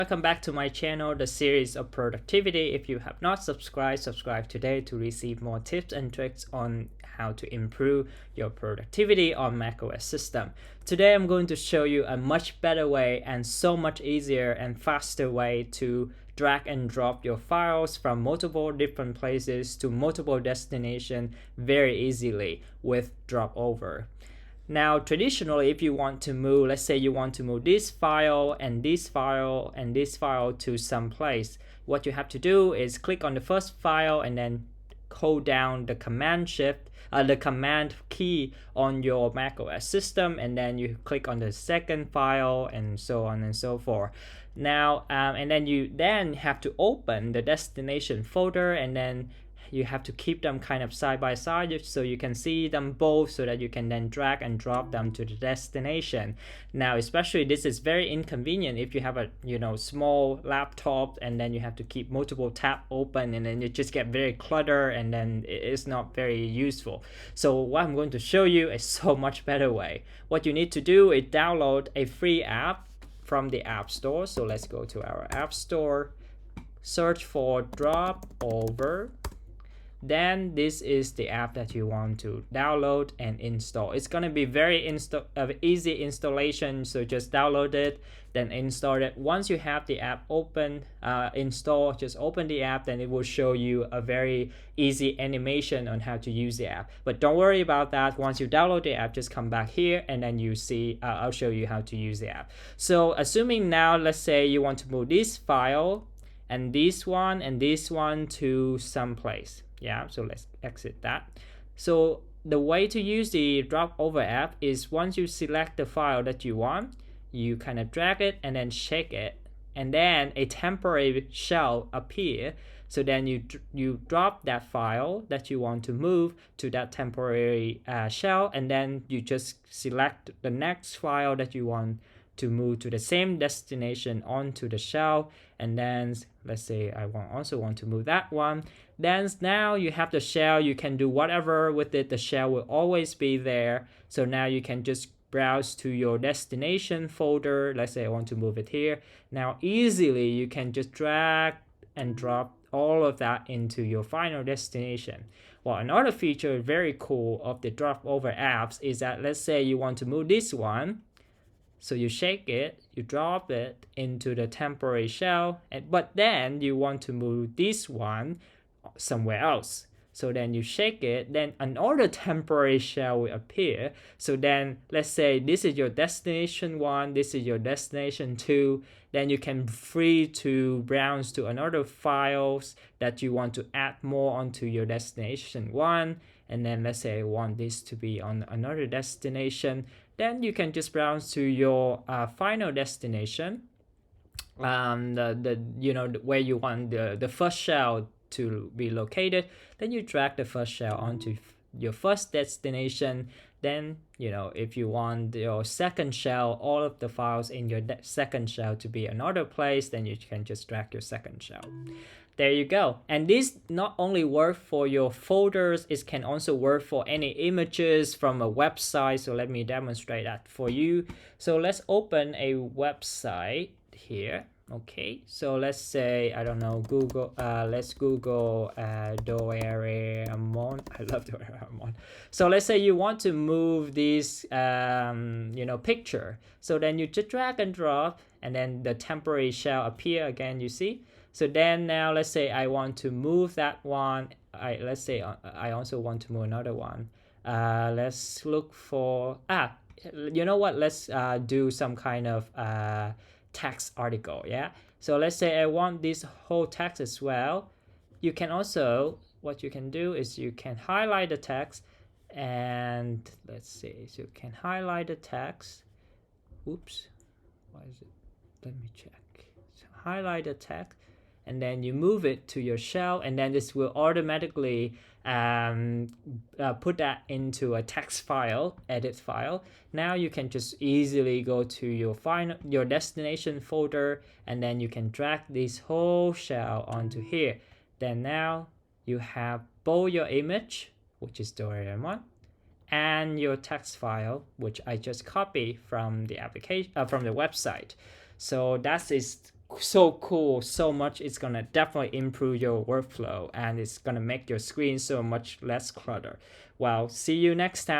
Welcome back to my channel, the series of productivity. If you have not subscribed, subscribe today to receive more tips and tricks on how to improve your productivity on macOS system. Today I'm going to show you a much better way and so much easier and faster way to drag and drop your files from multiple different places to multiple destinations very easily with DropOver. Now, traditionally, if you want to move, let's say you want to move this file and this file and this file to some place, what you have to do is click on the first file and then hold down the command key on your macOS system, and then you click on the second file and so on and so forth. Now, and then you have to open the destination folder, and then you have to keep them kind of side by side so you can see them both, so that you can then drag and drop them to the destination. Now, especially this is very inconvenient if you have a small laptop and then you have to keep multiple tabs open, and then you just get very cluttered, and then it's not very useful. So what I'm going to show you is so much better way. What you need to do is download a free app from the App Store. So let's go to our App Store, search for DropOver. Then this is the app that you want to download and install. It's going to be very easy installation, so just download it, then install it. Once you have the app open, install, just open the app, then it will show you a very easy animation on how to use the app. But don't worry about that. Once you download the app, just come back here and then you see, I'll show you how to use the app. So assuming now, let's say you want to move this file and this one to some place. Yeah, so let's exit that. So the way to use the DropOver app is once you select the file that you want, you kind of drag it and then shake it, and then a temporary shell appear. So then you drop that file that you want to move to that temporary shell, and then you just select the next file that you want to move to the same destination onto the shell. And then let's say I also want to move that one. Then now you have the shell, you can do whatever with it. The shell will always be there. So now you can just browse to your destination folder. Let's say I want to move it here. Now easily you can just drag and drop all of that into your final destination. Well, another feature very cool of the DropOver apps is that let's say you want to move this one. So you shake it, you drop it into the temporary shell, but then you want to move this one somewhere else. So then you shake it, then another temporary shell will appear. So then let's say this is your destination 1, this is your destination 2. Then you can free to browse to another files that you want to add more onto your destination 1. And then let's say I want this to be on another destination. Then you can just browse to your final destination, where you want the first shell to be located. Then you drag the first shell onto your first destination. Then if you want your second shell, all of the files in your second shell to be another place, then you can just drag your second shell. There you go. And this not only work for your folders, it can also work for any images from a website. So let me demonstrate that for you. So let's open a website here. Okay, so let's say, I don't know, Google, let's Google Doraemon. I love Doraemon. So let's say you want to move this, picture. So then you just drag and drop, and then the temporary shell appear again, you see? So then now let's say I want to move that one. Let's say I also want to move another one. Let's look for, you know what? Let's do some kind of text article, yeah? So let's say I want this whole text as well. You can also, what you can do is you can highlight the text, and let's see, so you can highlight the text. Oops, why is it? Let me check. So highlight the text, and then you move it to your shell, and then this will automatically put that into a text file, edit file. Now you can just easily go to your destination folder, and then you can drag this whole shell onto here. Then now you have both your image, which is Doraemon, and your text file, which I just copied from the application, from the website. So that is so cool, so much. It's gonna definitely improve your workflow, and it's gonna make your screen so much less clutter. Well, see you next time.